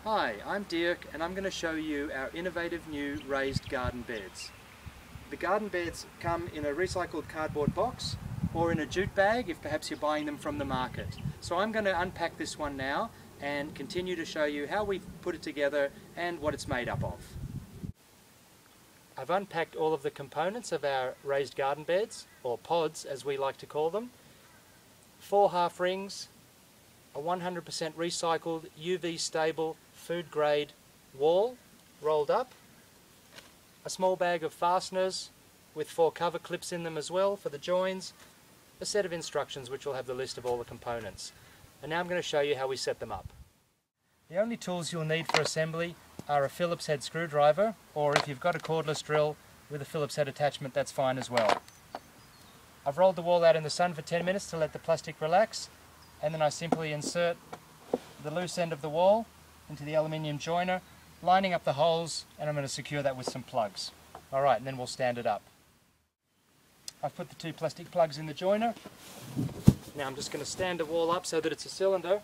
Hi, I'm Dirk and I'm going to show you our innovative new raised garden beds. The garden beds come in a recycled cardboard box or in a jute bag if perhaps you're buying them from the market. So I'm going to unpack this one now and continue to show you how we've put it together and what it's made up of. I've unpacked all of the components of our raised garden beds, or pods as we like to call them. 4 half rings, a 100% recycled UV stable food grade wall rolled up, a small bag of fasteners with 4 cover clips in them as well for the joins, a set of instructions which will have the list of all the components. And now I'm going to show you how we set them up. The only tools you'll need for assembly are a Phillips head screwdriver, or if you've got a cordless drill with a Phillips head attachment, that's fine as well. I've rolled the wall out in the sun for 10 minutes to let the plastic relax, and then I simply insert the loose end of the wall into the aluminium joiner, lining up the holes, and I'm going to secure that with some plugs. Alright, and then we'll stand it up. I've put the 2 plastic plugs in the joiner. Now I'm just going to stand the wall up so that it's a cylinder,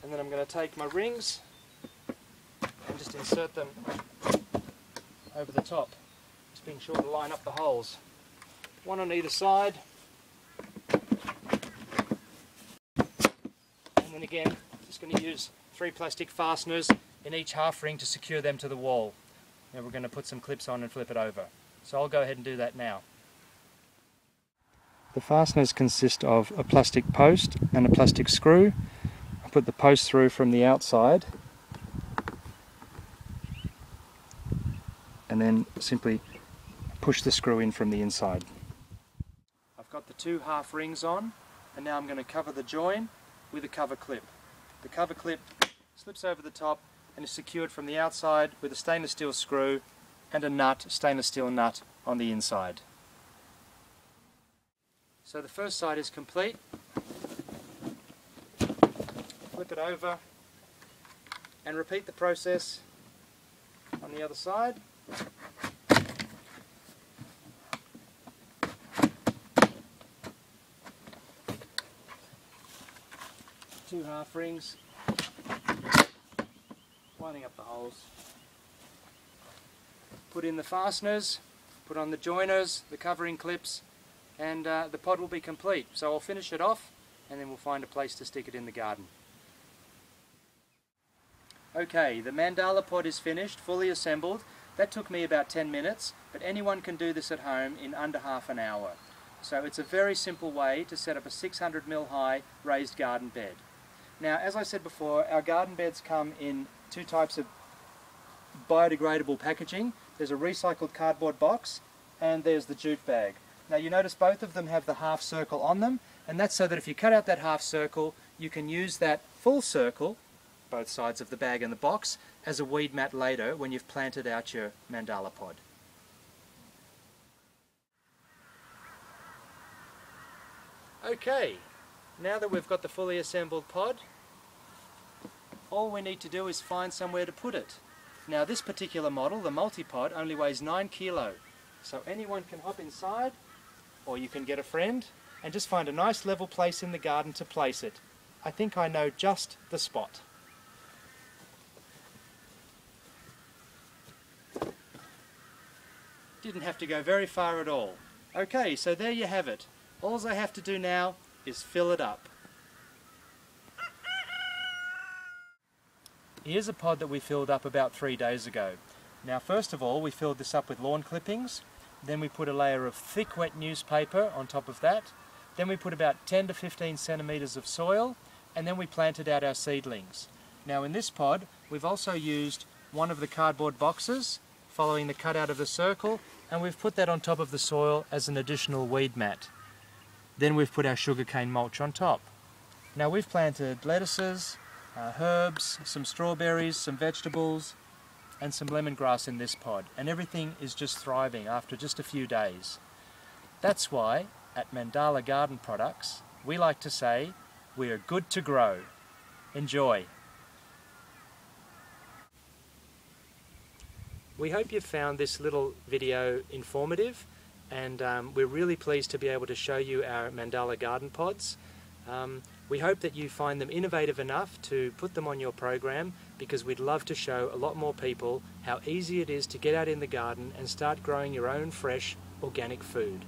and then I'm going to take my rings and just insert them over the top, just being sure to line up the holes. 1 on either side, and then again just going to use 3 plastic fasteners in each half ring to secure them to the wall. Now we're going to put some clips on and flip it over. So I'll go ahead and do that now. The fasteners consist of a plastic post and a plastic screw. I put the post through from the outside and then simply push the screw in from the inside. I've got the 2 half rings on, and now I'm going to cover the join with a cover clip. The cover clip slips over the top and is secured from the outside with a stainless steel screw and a nut, stainless steel nut, on the inside. So the first side is complete. Flip it over and repeat the process on the other side. Two half rings, lining up the holes. Put in the fasteners, put on the joiners, the covering clips, and the pod will be complete. So I'll finish it off and then we'll find a place to stick it in the garden. Okay, the Mandala Pod is finished, fully assembled. That took me about 10 minutes, but anyone can do this at home in under half an hour. So it's a very simple way to set up a 600mm high raised garden bed. Now, as I said before, our garden beds come in 2 types of biodegradable packaging. There's a recycled cardboard box and there's the jute bag. Now you notice both of them have the half circle on them, and that's so that if you cut out that half circle, you can use that full circle, both sides of the bag and the box, as a weed mat later when you've planted out your Mandala pod. Okay, now that we've got the fully assembled pod, all we need to do is find somewhere to put it. Now this particular model, the multi-pod, only weighs 9 kilo, so anyone can hop inside, or you can get a friend and just find a nice level place in the garden to place it. I think I know just the spot. Didn't have to go very far at all. Okay, so there you have it. All I have to do now is fill it up. Here's a pod that we filled up about 3 days ago. Now first of all we filled this up with lawn clippings, then we put a layer of thick wet newspaper on top of that, then we put about 10 to 15 centimetres of soil, and then we planted out our seedlings. Now in this pod we've also used one of the cardboard boxes following the cutout of the circle, and we've put that on top of the soil as an additional weed mat. Then we've put our sugarcane mulch on top. Now we've planted lettuces, herbs, some strawberries, some vegetables, and some lemongrass in this pod, and everything is just thriving after just a few days. That's why at Mandala Garden Products we like to say we are good to grow. Enjoy! We hope you've found this little video informative, and we're really pleased to be able to show you our Mandala Garden Pods. We hope that you find them innovative enough to put them on your program, because we'd love to show a lot more people how easy it is to get out in the garden and start growing your own fresh, organic food.